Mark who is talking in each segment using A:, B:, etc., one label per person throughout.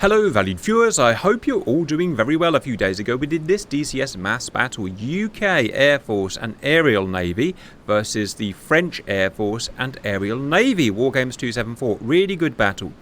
A: Hello valued viewers, I hope you're all doing very well. A few days ago we did this DCS mass battle, UK Air Force and Aerial Navy versus the French Air Force and Aerial Navy, Wargames 274, really good battle.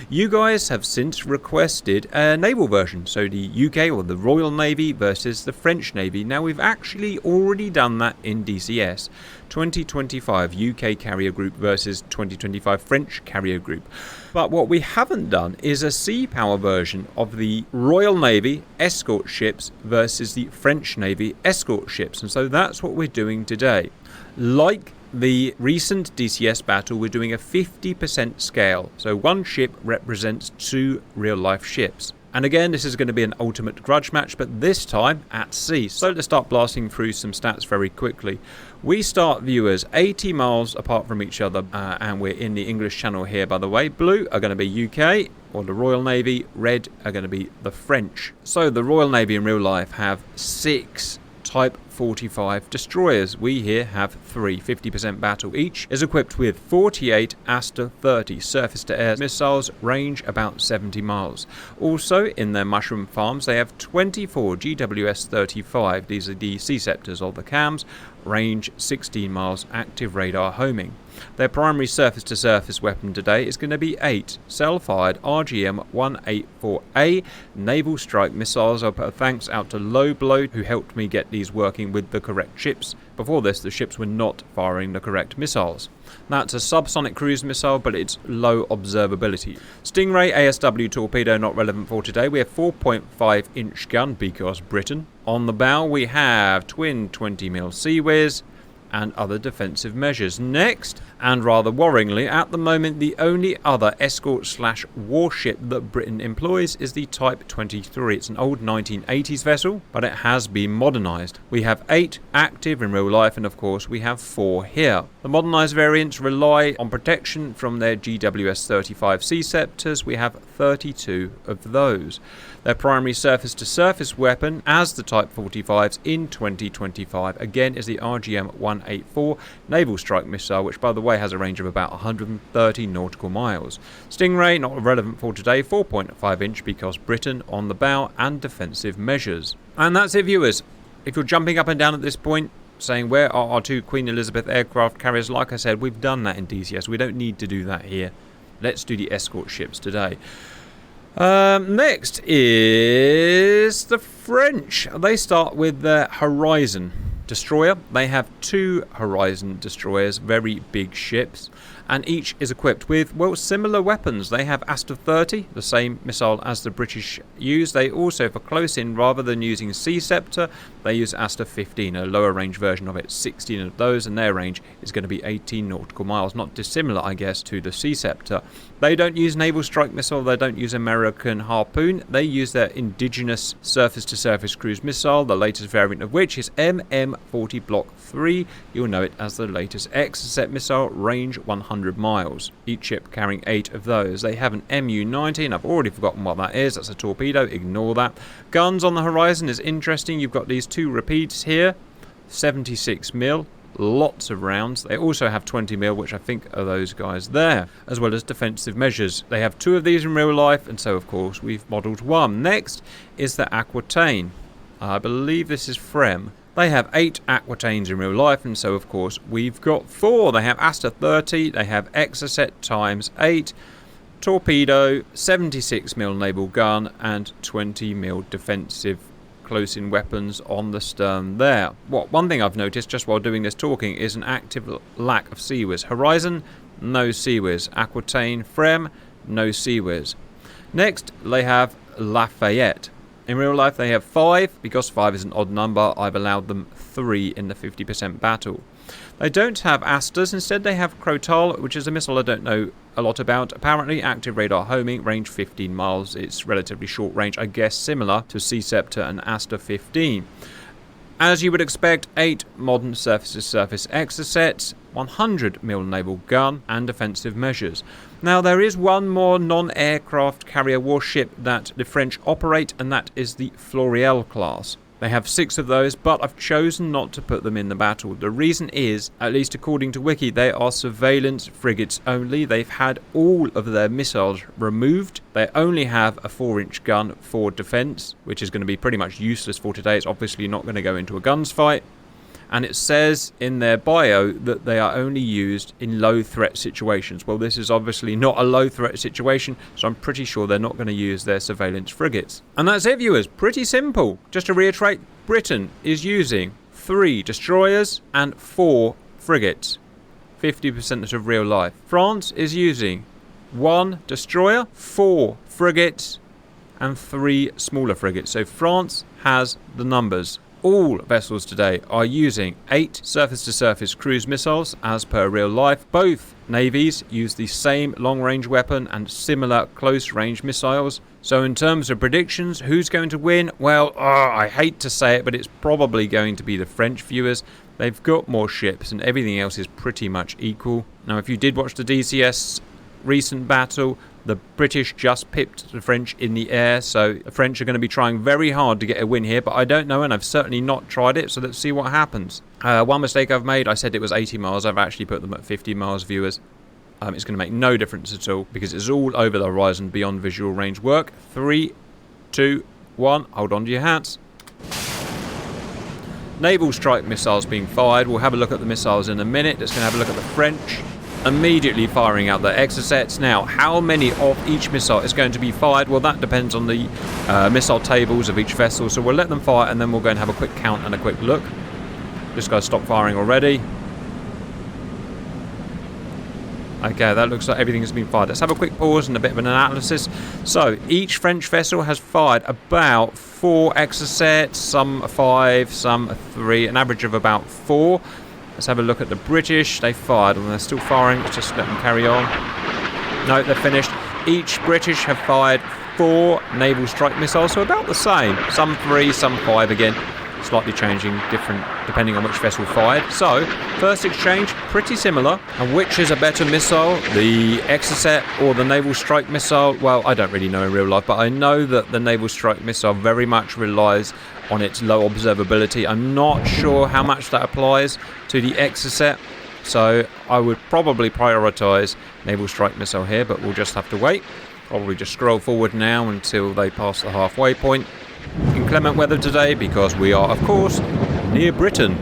A: You guys have since requested a naval version, so the UK or the Royal Navy versus the French Navy. Now we've actually already done that in DCS, 2025 UK Carrier Group versus 2025 French Carrier Group. But what we haven't done is a sea power version of the Royal Navy escort ships versus the French Navy escort ships, and so that's what we're doing today. Like the recent DCS battle, we're doing a 50% scale, so one ship represents two real-life ships. And again, this is going to be an ultimate grudge match, but this time at sea. So let's start blasting through some stats very quickly. We start, viewers, 80 miles apart from each other, and we're in the English Channel here, by the way. Blue are going to be UK, or the Royal Navy. Red are going to be the French. So the Royal Navy in real life have 6 Type 45 destroyers. We here have 3, 50% battle. Each is equipped with 48 Aster 30 surface-to-air missiles, range about 70 miles. Also, in their mushroom farms, they have 24 GWS 35. These are the Sea-Scepters or the CAMs, range 16 miles, active radar homing. Their primary surface-to-surface weapon today is going to be 8 cell-fired RGM-184A naval strike missiles. I'll put a thanks out to Low Blow, who helped me get these working with the correct ships. Before this, the ships were not firing the correct missiles. That's a subsonic cruise missile, but it's low observability. Stingray ASW torpedo, not relevant for today. We have 4.5-inch gun because Britain. On the bow, we have twin 20mm Seawiz and other defensive measures. Next, and rather worryingly, at the moment the only other escort/warship that Britain employs is the Type 23. It's an old 1980s vessel, but it has been modernised. We have 8 active in real life, and of course we have 4 here. The modernised variants rely on protection from their GWS 35 Sea-Scepters. We have 32 of those. Their primary surface-to-surface weapon, as the Type 45s in 2025, again is the RGM-184 naval strike missile, which by the way has a range of about 130 nautical miles. Stingray, not relevant for today, 4.5-inch because Britain on the bow and defensive measures. And that's it, viewers. If you're jumping up and down at this point, saying where are our 2 Queen Elizabeth aircraft carriers, like I said, we've done that in DCS. We don't need to do that here. Let's do the escort ships today. Next is the French. They start with the Horizon destroyer. They have 2 Horizon destroyers, very big ships, and each is equipped with, well, similar weapons. They have Aster 30, the same missile as the British use. They also, for close in, rather than using Sea-Scepter, they use Aster 15, a lower range version of it, 16 of those, and their range is going to be 18 nautical miles, not dissimilar, I guess, to the Sea-Scepter. They don't use naval strike missile, they don't use American Harpoon, they use their indigenous surface-to-surface cruise missile, the latest variant of which is MM40 Block 3. You'll know it as the latest Exocet missile, range 100 miles. Each ship carrying 8 of those. They have an MU-19, I've already forgotten what that is, that's a torpedo, ignore that. Guns on the Horizon is interesting, you've got these 2 repeats here, 76mm. Lots of rounds. They also have 20mm, which I think are those guys there, as well as defensive measures. They have 2 of these in real life, and so of course we've modelled 1. Next is the Aquitaine. I believe this is Frem. They have 8 Aquitaines in real life, and so of course we've got 4. They have Aster 30, they have Exocet times 8, torpedo, 76mm naval gun, and 20mm defensive close-in weapons on the stern there. One thing I've noticed just while doing this talking is an active lack of Seawiz. Horizon, no Seawiz. Aquitaine, Frem, no Seawiz. Next, they have Lafayette. In real life, they have 5. Because 5 is an odd number, I've allowed them 3 in the 50% battle. They don't have Asters, instead they have Crotal, which is a missile I don't know a lot about. Apparently active radar homing, range 15 miles. It's relatively short range, I guess similar to Sea-Scepter and Aster 15. As you would expect, 8 modern surface-to-surface Exocets, 100mm naval gun, and defensive measures. Now, there is one more non-aircraft carrier warship that the French operate, and that is the Floreal class. They have 6 of those, but I've chosen not to put them in the battle. The reason is, at least according to Wiki, they are surveillance frigates only. They've had all of their missiles removed. They only have a 4-inch gun for defense, which is going to be pretty much useless for today. It's obviously not going to go into a guns fight. And it says in their bio that they are only used in low threat situations. Well, this is obviously not a low threat situation, so I'm pretty sure they're not going to use their surveillance frigates. And that's it, viewers. Pretty simple. Just to reiterate, Britain is using 3 destroyers and 4 frigates. 50% of real life. France is using 1 destroyer, 4 frigates, and 3 smaller frigates. So France has the numbers. All vessels today are using 8 surface-to-surface cruise missiles as per real life. Both navies use the same long-range weapon and similar close-range missiles. So in terms of predictions, who's going to win? Well, I hate to say it, but it's probably going to be the French, viewers. They've got more ships and everything else is pretty much equal. Now, if you did watch the DCS recent battle, the British just pipped the French in the air, so the French are going to be trying very hard to get a win here, but I don't know, and I've certainly not tried it, so let's see what happens. One mistake I've made, I said it was 80 miles, I've actually put them at 50 miles, viewers. It's going to make no difference at all, because it's all over the horizon beyond visual range work. 3, 2, 1, hold on to your hats. Naval strike missiles being fired. We'll have a look at the missiles in a minute. Just going to have a look at the French. Immediately firing out their exocets. Now, how many of each missile is going to be fired? Well, that depends on the missile tables of each vessel. So we'll let them fire and then we'll go and have a quick count and a quick look. This guy's stopped firing already. Okay, that looks like everything has been fired. Let's have a quick pause and a bit of an analysis. So, each French vessel has fired about 4 exocets, some 5, some 3, an average of about 4. Let's have a look at the British. They fired and they're still firing. Let's just let them carry on. No, they're finished. Each British have fired 4 naval strike missiles, so about the same. Some 3, some 5 again. Slightly changing, different depending on which vessel fired. So, first exchange, pretty similar. And which is a better missile, the Exocet or the naval strike missile? Well, I don't really know in real life, but I know that the naval strike missile very much relies on its low observability. I'm not sure how much that applies to the Exocet, so I would probably prioritise naval strike missile here, but we'll just have to wait. Probably just scroll forward now until they pass the halfway point. Inclement weather today because we are, of course, near Britain.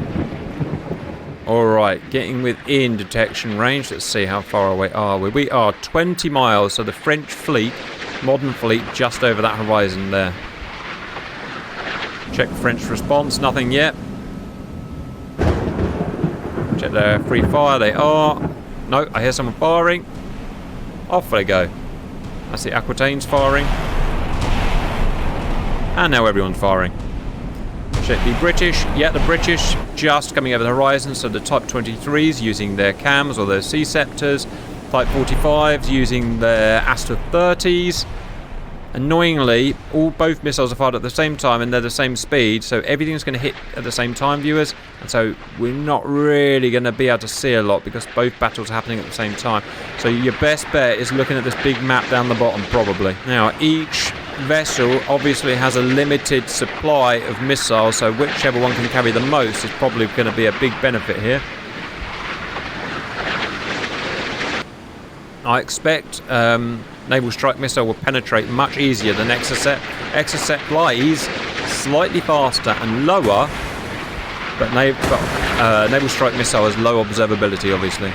A: Alright, getting within detection range. Let's see how far away are we. We are 20 miles, so the French fleet, modern fleet, just over that horizon there. Check French response, nothing yet. Check their free fire, they are. No, I hear someone firing. Off they go. That's the Aquitaines firing. And now everyone's firing. Check the British. Yeah, the British just coming over the horizon. So the Type 23s using their cams or their sea scepters. Type 45s using their Astra 30s. Annoyingly, both missiles are fired at the same time and they're the same speed. So everything's going to hit at the same time, viewers. And so we're not really going to be able to see a lot because both battles are happening at the same time. So your best bet is looking at this big map down the bottom, probably. Now, each vessel obviously has a limited supply of missiles, so whichever one can carry the most is probably going to be a big benefit here. I expect naval strike missile will penetrate much easier than Exocet. Exocet flies slightly faster and lower, but naval strike missile has low observability, obviously.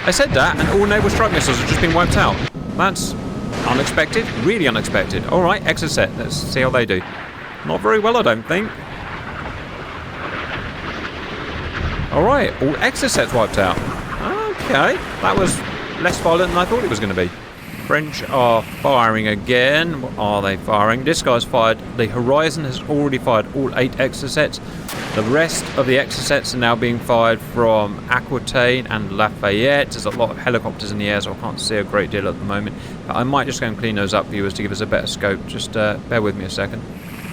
A: I said that, and all naval strike missiles have just been wiped out. That's unexpected, really unexpected. Alright, Exocet, let's see how they do. Not very well, I don't think. Alright, all Exocets wiped out. Okay, that was less violent than I thought it was going to be. French are firing again. What are they firing? This guy's fired. The Horizon has already fired all 8 Exocets. The rest of the Exocets are now being fired from Aquitaine and Lafayette. There's a lot of helicopters in the air, so I can't see a great deal at the moment. But I might just go and clean those up, viewers, to give us a better scope. Just bear with me a second.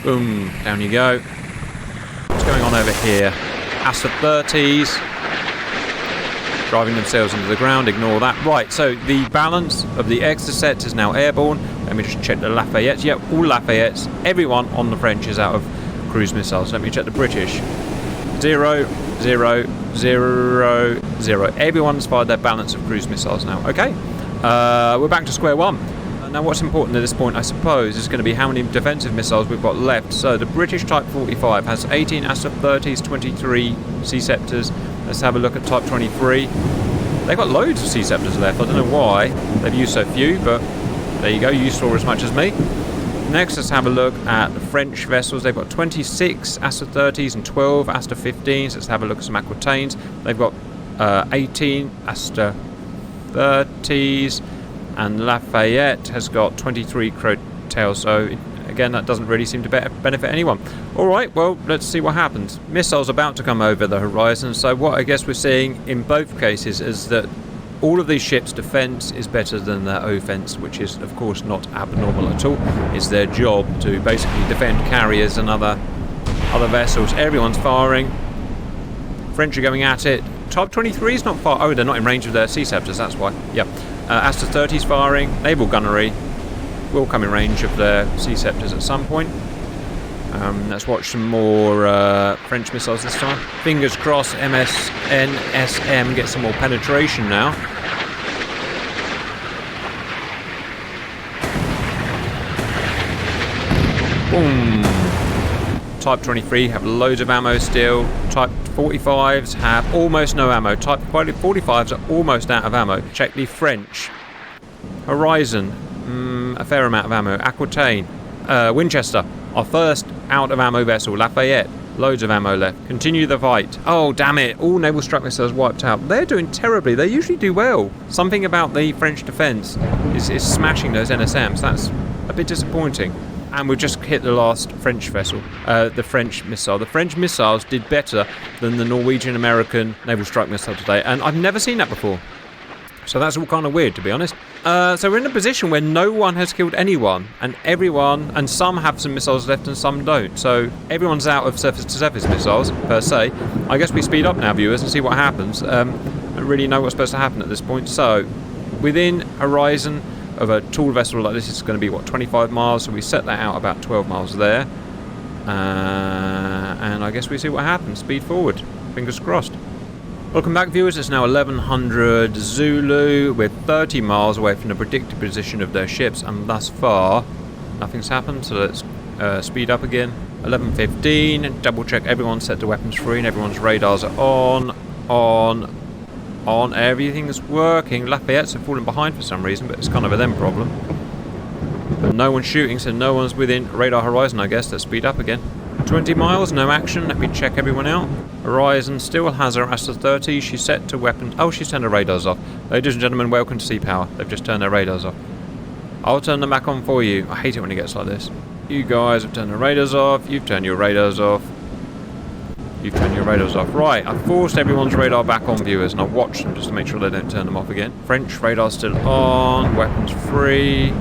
A: Boom, down you go. What's going on over here? Astra 30s. Driving themselves into the ground, ignore that. Right, so the balance of the Exocets is now airborne. Let me just check the Lafayettes. Yep, all Lafayettes. Everyone on the French is out of cruise missiles. Let me check the British. 0, 0, 0, 0. Everyone's fired their balance of cruise missiles now. Okay, we're back to square one. Now what's important at this point, I suppose, is going to be how many defensive missiles we've got left. So the British Type 45 has 18 Aster 30s, 23 Sea Scepters. Let's have a look at Type 23. They've got loads of Sea Scepters left. I don't know why they've used so few, but there you go, you saw as much as me. Next, let's have a look at the French vessels. They've got 26 Aster 30s and 12 Aster 15s. Let's have a look at some Aquitaines. They've got 18 Aster 30s. And Lafayette has got 23 Crowtails, so again, that doesn't really seem to benefit anyone. Alright, well, let's see what happens. Missiles about to come over the horizon, so what I guess we're seeing in both cases is that all of these ships' defence is better than their offence, which is, of course, not abnormal at all. It's their job to basically defend carriers and other vessels. Everyone's firing. French are going at it. Type 23 is not far. Oh, they're not in range of their Sea Scepters, that's why. Yep. Aster 30's firing. Naval gunnery will come in range of their Sea Scepters at some point. Let's watch some more French missiles this time. Fingers crossed NSM gets some more penetration now. Boom. Type 23 have loads of ammo still. Type 45s have almost no ammo. Type 45s are almost out of ammo. Check the French. Horizon, a fair amount of ammo. Aquitaine, Winchester, our first out of ammo vessel. Lafayette, loads of ammo left. Continue the fight. Oh, damn it. All naval struck missiles wiped out. They're doing terribly. They usually do well. Something about the French defence is smashing those NSMs. That's a bit disappointing. And we've just hit the last French vessel, the French missile. The French missiles did better than the Norwegian-American naval strike missile today, and I've never seen that before. So that's all kind of weird, to be honest. So we're in a position where no one has killed anyone, and some have some missiles left and some don't. So everyone's out of surface-to-surface missiles, per se. I guess we speed up now, viewers, and see what happens. I don't really know what's supposed to happen at this point. So, within horizon of a tall vessel like this, it's going to be, what, 25 miles? So we set that out about 12 miles there. And I guess we see what happens. Speed forward. Fingers crossed. Welcome back, viewers. It's now 1100 Zulu. We're 30 miles away from the predicted position of their ships, and thus far nothing's happened. So let's speed up again. 11:15. Double check everyone's set to weapons free and everyone's radars are on. Everything's working. Lafayette's have fallen behind for some reason, but it's kind of a them problem. But no one's shooting, so no one's within radar horizon, I guess. Let's speed up again. 20 miles, no action. Let me check everyone out. Horizon still has her Aster 30. She's set to weapons. Oh, she's turned her radars off. Ladies and gentlemen, welcome to Sea Power. They've just turned their radars off. I'll turn them back on for you. I hate it when it gets like this. You guys have turned the radars off. You've turned your radars off. You've turned your radars off. Right, I've forced everyone's radar back on, viewers, and I've watched them just to make sure they don't turn them off again. French radar still on. Weapons free.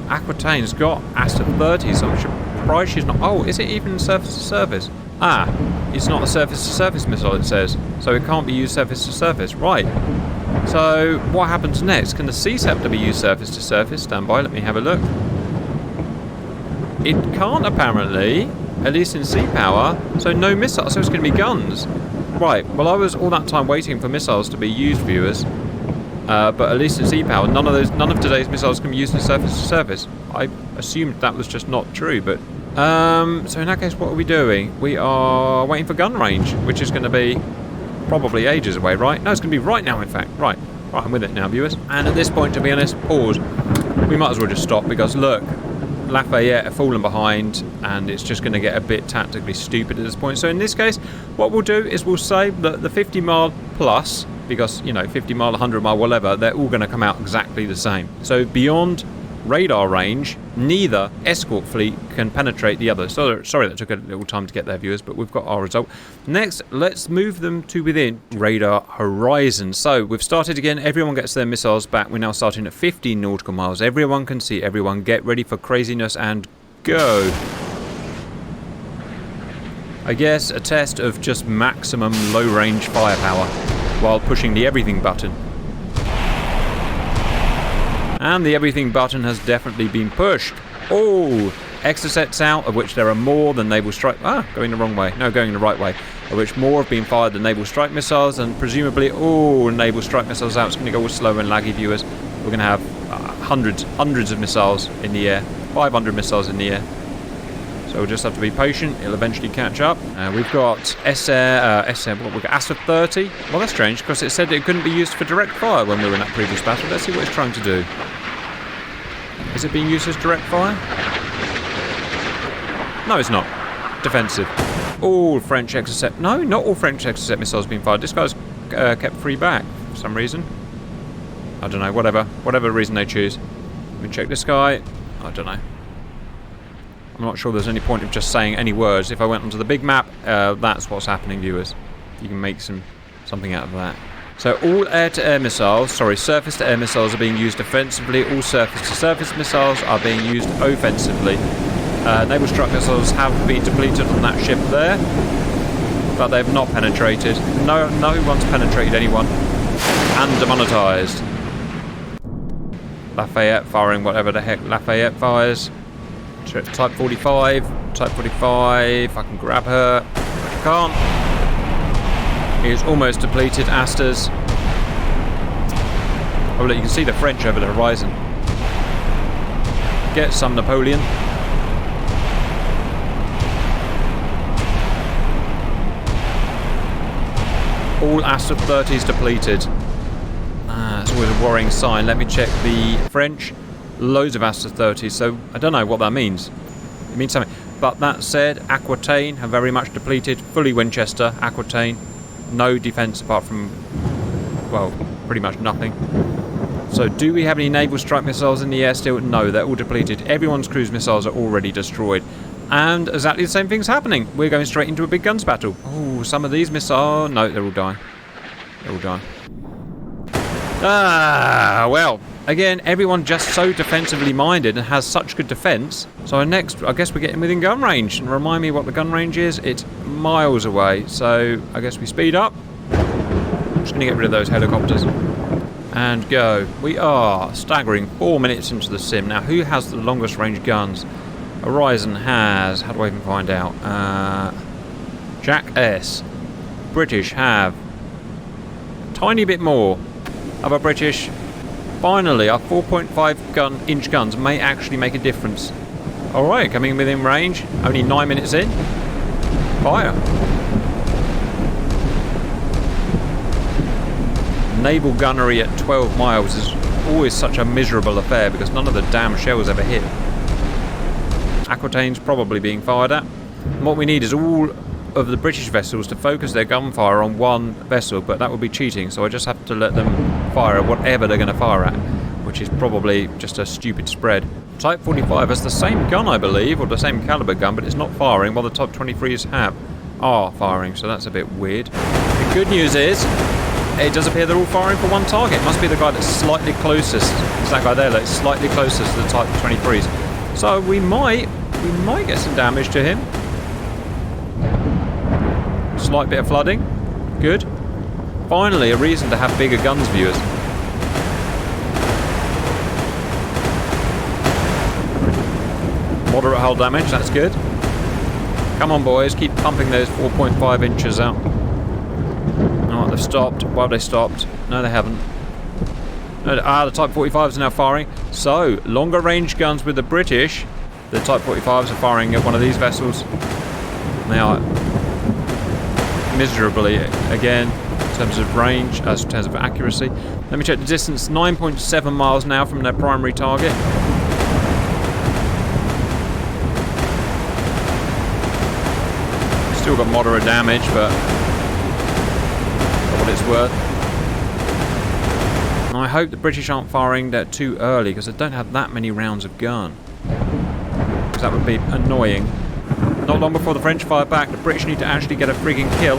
A: Aquitaine's got Aster 30, so I'm surprised she's not... Oh, is it even surface-to-surface? Ah, it's not a surface-to-surface missile, it says. So it can't be used surface-to-surface. Right. So, what happens next? Can the Sea Scepter be used surface-to-surface? Stand by, let me have a look. It can't, apparently. At least in sea power. So no missiles, so it's going to be guns. Right, well, I was all that time waiting for missiles to be used, viewers. But at least in sea power, none of today's missiles can be used in surface-to-surface. I assumed that was just not true, but... so in that case, what are we doing? We are waiting for gun range, which is going to be probably ages away, right? No, it's going to be right now, in fact. Right, I'm with it now, viewers. And at this point, to be honest, pause. We might as well just stop, because look, Lafayette have fallen behind, and it's just going to get a bit tactically stupid at this point. So in this case, what we'll do is we'll say that the 50 mile plus, because, you know, 50 mile, 100 mile, whatever, they're all going to come out exactly the same. So beyond radar range, neither escort fleet can penetrate the other. So, sorry that took a little time to get there, viewers, but we've got our result. Next, let's move them to within radar horizon. So we've started again. Everyone gets their missiles back. We're now starting at 15 nautical miles. Everyone can see everyone. Get ready for craziness and go. I guess a test of just maximum low-range firepower while pushing the everything button. And the everything button has definitely been pushed. Oh, Exocets out, of which there are more than naval strike... going the wrong way. No, going the right way. Of which more have been fired than naval strike missiles, and presumably all naval strike missiles out. It's going to go all slow and laggy, viewers. We're going to have hundreds of missiles in the air. 500 missiles in the air. So we'll just have to be patient. It'll eventually catch up. We've got ASA 30. Well, that's strange, because it said it couldn't be used for direct fire when we were in that previous battle. Let's see what it's trying to do. Is it being used as direct fire? No, it's not. Defensive. All French Exocet... No, not all French Exocet missiles being fired. This guy's kept 3 back for some reason. I don't know, whatever reason they choose. Let me check this guy. I don't know. I'm not sure there's any point of just saying any words. If I went onto the big map, that's what's happening, viewers. You can make something out of that. So all air-to-air missiles, surface-to-air missiles are being used defensively. All surface-to-surface missiles are being used offensively. Naval strike missiles have been depleted on that ship there, but they've not penetrated. No one's penetrated anyone. And demonetized. Lafayette firing whatever the heck Lafayette fires. Type 45. Type 45. I can grab her. I can't. He is almost depleted. Asters. Oh look, you can see the French over the horizon. Get some Napoleon. All Aster 30s depleted. It's always a worrying sign. Let me check the French. Loads of Aster 30s, so I don't know what that means. It means something. But that said, Aquitaine have very much depleted. Fully Winchester, Aquitaine. No defence apart from, well, pretty much nothing. So do we have any naval strike missiles in the air still? No, they're all depleted. Everyone's cruise missiles are already destroyed. And exactly the same thing's happening. We're going straight into a big guns battle. Oh, some of these missiles... No, they're all dying. They're all dying. Well, again, everyone just so defensively minded and has such good defence. So next, I guess we're getting within gun range. And remind me what the gun range is. It's miles away. So I guess we speed up. I'm just going to get rid of those helicopters. And go. We are staggering 4 minutes into the sim. Now, who has the longest range guns? Horizon has... How do I even find out? Jack S. British have... a tiny bit more. Other British... Finally, our 4.5 inch guns may actually make a difference. Alright, coming within range. Only 9 minutes in. Fire. Naval gunnery at 12 miles is always such a miserable affair because none of the damn shells ever hit. Aquitaine's probably being fired at. And what we need is all of the British vessels to focus their gunfire on one vessel, but that would be cheating, so I just have to let them fire at whatever they're going to fire at, which is probably just a stupid spread. Type 45 has the same gun, I believe, or the same caliber gun, but it's not firing, while the Type 23s are firing, so that's a bit weird. The good news is, it does appear they're all firing for one target. It must be the guy that's slightly closest. It's that guy there that's slightly closest to the Type 23s. So we might get some damage to him. Slight bit of flooding. Good. Finally, a reason to have bigger guns, viewers. Moderate hull damage, that's good. Come on, boys, keep pumping those 4.5 inches out. Oh, they've stopped. Why have they stopped? No, they haven't. No, the Type 45s are now firing. So, longer range guns with the British. The Type 45s are firing at one of these vessels. They are miserably, again, in terms of range, as in terms of accuracy. Let me check the distance. 9.7 miles now from their primary target. Still got moderate damage, but for what it's worth. And I hope the British aren't firing that too early, because they don't have that many rounds of gun. Because that would be annoying. Not long before the French fire back, the British need to actually get a frigging kill.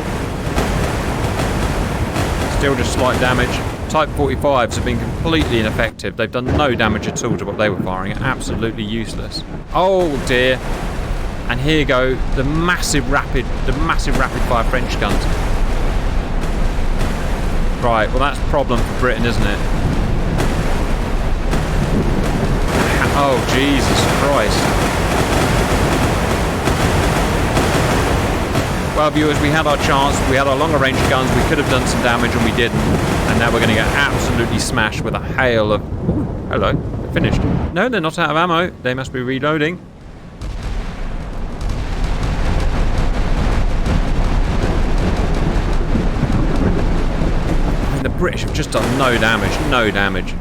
A: Still just slight damage. Type 45s have been completely ineffective. They've done no damage at all to what they were firing. Absolutely useless. Oh dear. And here go the massive rapid fire French guns. Right, well that's a problem for Britain, isn't it? Oh, Jesus Christ. Well, viewers, we had our chance. We had our longer range guns. We could have done some damage and we didn't. And now we're going to get absolutely smashed with a hail of... Ooh, hello. They're finished. No, they're not out of ammo. They must be reloading. The British have just done no damage. No damage.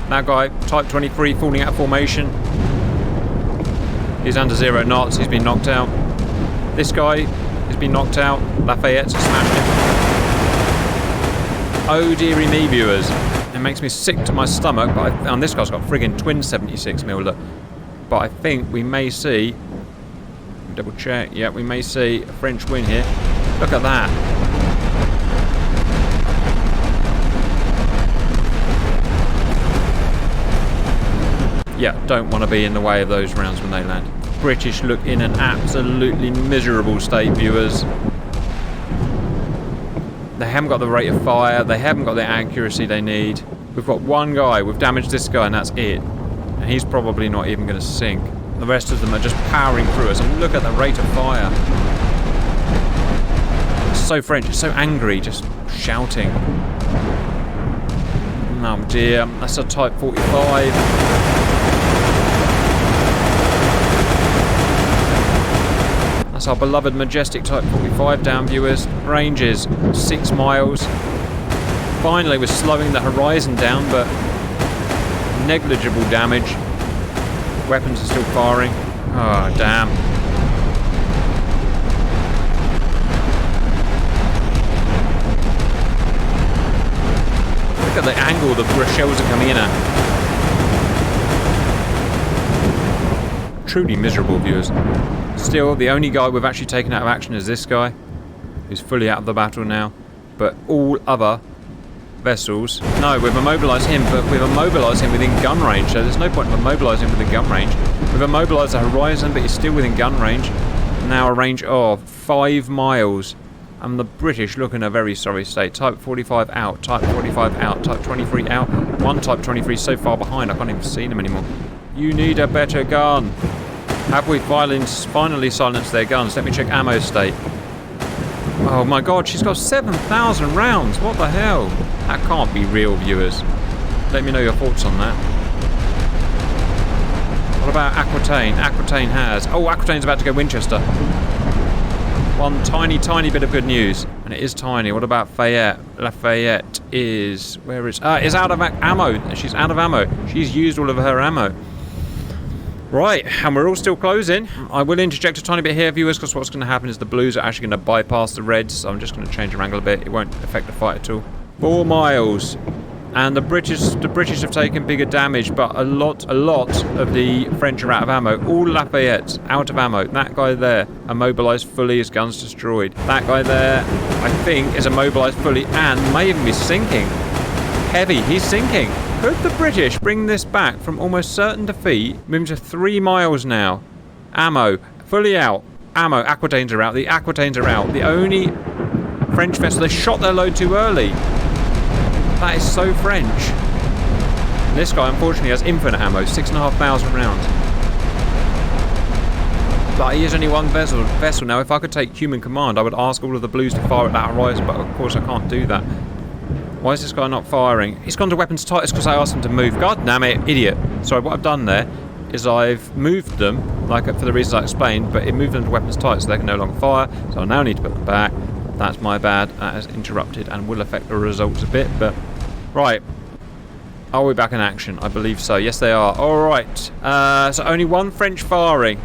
A: That guy, Type 23, falling out of formation. He's under 0 knots. He's been knocked out. This guy has been knocked out. Lafayette's smashed him. Oh dearie me, viewers. It makes me sick to my stomach. But and this guy's got friggin' twin 76mm. Look. But I think we may see... Double check. Yeah, we may see a French win here. Look at that. Yeah, don't want to be in the way of those rounds when they land. British look in an absolutely miserable state, viewers. They haven't got the rate of fire. They haven't got the accuracy they need. We've got one guy. We've damaged this guy and that's it. And he's probably not even going to sink. The rest of them are just powering through us. And look at the rate of fire. It's so French. It's so angry. Just shouting. Oh dear. That's a Type 45. That's our beloved majestic Type 45 down, viewers. Range is 6 miles. Finally, we're slowing the horizon down, but negligible damage. Weapons are still firing. Oh, damn. Look at the angle the shells are coming in at. Truly miserable, viewers. Still, the only guy we've actually taken out of action is this guy, who's fully out of the battle now. But all other vessels... No, we've immobilised him, but we've immobilised him within gun range, so there's no point in immobilising him within gun range. We've immobilised the horizon, but he's still within gun range. Now a range of 5 miles. And the British look in a very sorry state. Type 45 out, Type 45 out, Type 23 out. One Type 23 so far behind, I can't even see them anymore. You need a better gun. Have we finally silenced their guns? Let me check ammo state. Oh my god, she's got 7,000 rounds. What the hell? That can't be real, viewers. Let me know your thoughts on that. What about Aquitaine? Aquitaine has... Oh, Aquitaine's about to go Winchester. One tiny bit of good news. And it is tiny. What about Fayette? Lafayette is... Where is... is out of ammo. She's out of ammo. She's used all of her ammo. Right, and we're all still closing. I will interject a tiny bit here, viewers, because what's going to happen is the blues are actually going to bypass the reds, so I'm just going to change the angle a bit. It won't affect the fight at all. 4 miles. And the British have taken bigger damage, but a lot of the French are out of ammo. All Lafayette's out of ammo. That guy there, immobilised fully, his gun's destroyed. That guy there, I think, is immobilised fully and may even be sinking. Heavy, he's sinking. Could the British bring this back from almost certain defeat, moving to 3 miles now? Ammo, fully out. Ammo, Aquitaines are out. The Aquitaines are out. The only French vessel, they shot their load too early. That is so French. This guy, unfortunately, has infinite ammo, 6,500 rounds. But he is only one vessel. Now, if I could take human command, I would ask all of the blues to fire at that horizon, but of course I can't do that. Why is this guy not firing? He's gone to weapons tight. It's because I asked him to move. God damn it, idiot. Sorry, what I've done there is I've moved them, like for the reasons I explained, but it moved them to weapons tight so they can no longer fire. So I now need to put them back. That's my bad. That has interrupted and will affect the results a bit, but... Right. Are we back in action? I believe so. Yes, they are. Alright. So only one French firing.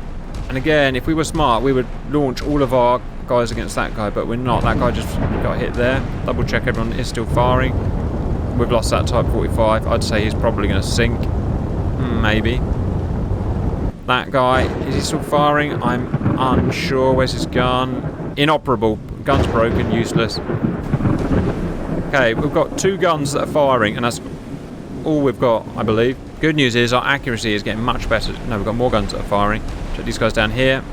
A: And again, if we were smart, we would launch all of our guys against that guy, but we're not. That guy just got hit there. Double check everyone is still firing. We've lost that Type 45. I'd say he's probably going to sink. Maybe. That guy, is he still firing? I'm unsure. Where's his gun? Inoperable. Gun's broken, useless. Okay, we've got 2 guns that are firing, and that's all we've got, I believe. Good news is our accuracy is getting much better. No, we've got more guns that are firing. Check these guys down here.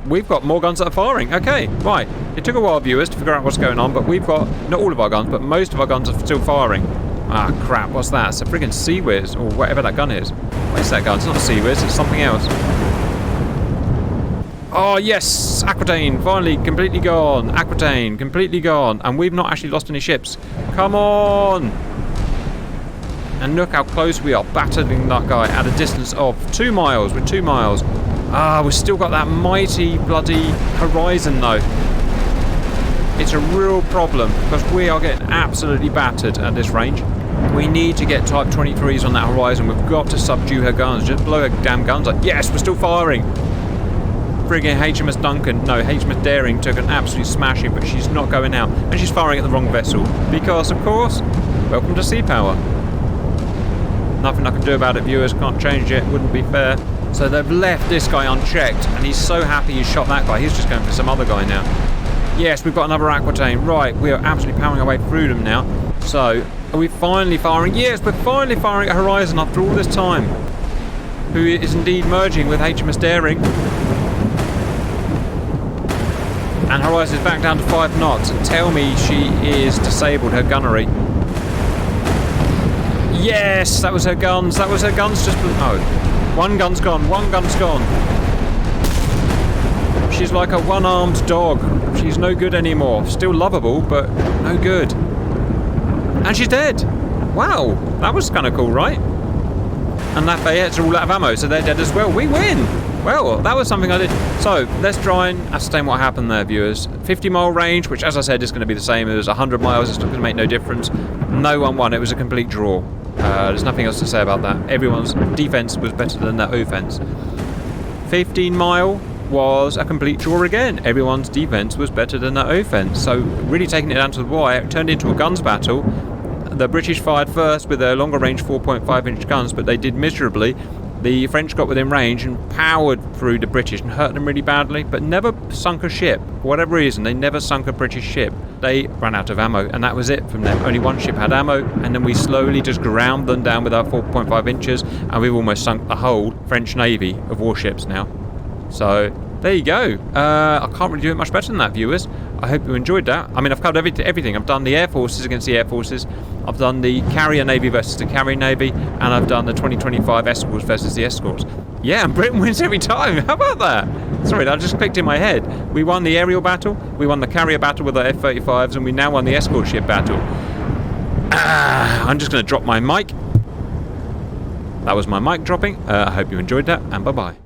A: We've got more guns that are firing. Okay, right. It took a while, viewers, to figure out what's going on, but we've got, not all of our guns, but most of our guns are still firing. Ah, crap, what's that? It's a friggin' Sea Whiz, or whatever that gun is. What is that gun? It's not a Sea Whiz, it's something else. Oh, yes! Aquitaine, finally, completely gone. Aquitaine, completely gone. And we've not actually lost any ships. Come on! And look how close we are, battering that guy at a distance of 2 miles. We're 2 miles. Ah, we've still got that mighty bloody horizon, though. It's a real problem, because we are getting absolutely battered at this range. We need to get Type 23s on that horizon. We've got to subdue her guns. Just blow her damn guns up. Yes, we're still firing. Friggin' HMS Duncan, no, HMS Daring took an absolute smashing, but she's not going out. And she's firing at the wrong vessel. Because, of course, welcome to sea power. Nothing I can do about it, viewers. Can't change it. Wouldn't be fair. So they've left this guy unchecked, and he's so happy he shot that guy. He's just going for some other guy now. Yes, we've got another Aquitaine. Right, we are absolutely powering our way through them now. So, are we finally firing? Yes, we're finally firing at Horizon after all this time. Who is indeed merging with HMS Daring. And Horizon is back down to 5 knots. And tell me she is disabled, her gunnery. Yes, that was her guns. That was her guns just... No. One gun's gone. One gun's gone. She's like a one-armed dog. She's no good anymore. Still lovable, but no good. And she's dead. Wow, that was kind of cool, right? And Lafayette's are all out of ammo, so they're dead as well. We win! Well, that was something I did. So, let's try and ascertain what happened there, viewers. 50-mile range, which, as I said, is going to be the same as 100 miles. It's not going to make no difference. No one won. It was a complete draw. There's nothing else to say about that. Everyone's defense was better than their offense. 15-mile was a complete draw again. Everyone's defense was better than their offense. So really taking it down to the wire, it turned into a guns battle. The British fired first with their longer range 4.5-inch guns, but they did miserably. The French got within range and powered through the British and hurt them really badly, but never sunk a ship. For whatever reason, they never sunk a British ship. They ran out of ammo, and that was it from them. Only one ship had ammo, and then we slowly just ground them down with our 4.5 inches, and we've almost sunk the whole French Navy of warships now. So, there you go. I can't really do it much better than that, viewers. I hope you enjoyed that. I mean, I've covered everything. I've done the Air Forces against the Air Forces. I've done the Carrier Navy versus the Carrier Navy. And I've done the 2025 Escorts versus the Escorts. Yeah, and Britain wins every time. How about that? Sorry, that just clicked in my head. We won the aerial battle. We won the carrier battle with the F-35s. And we now won the escort ship battle. I'm just going to drop my mic. That was my mic dropping. I hope you enjoyed that. And bye-bye.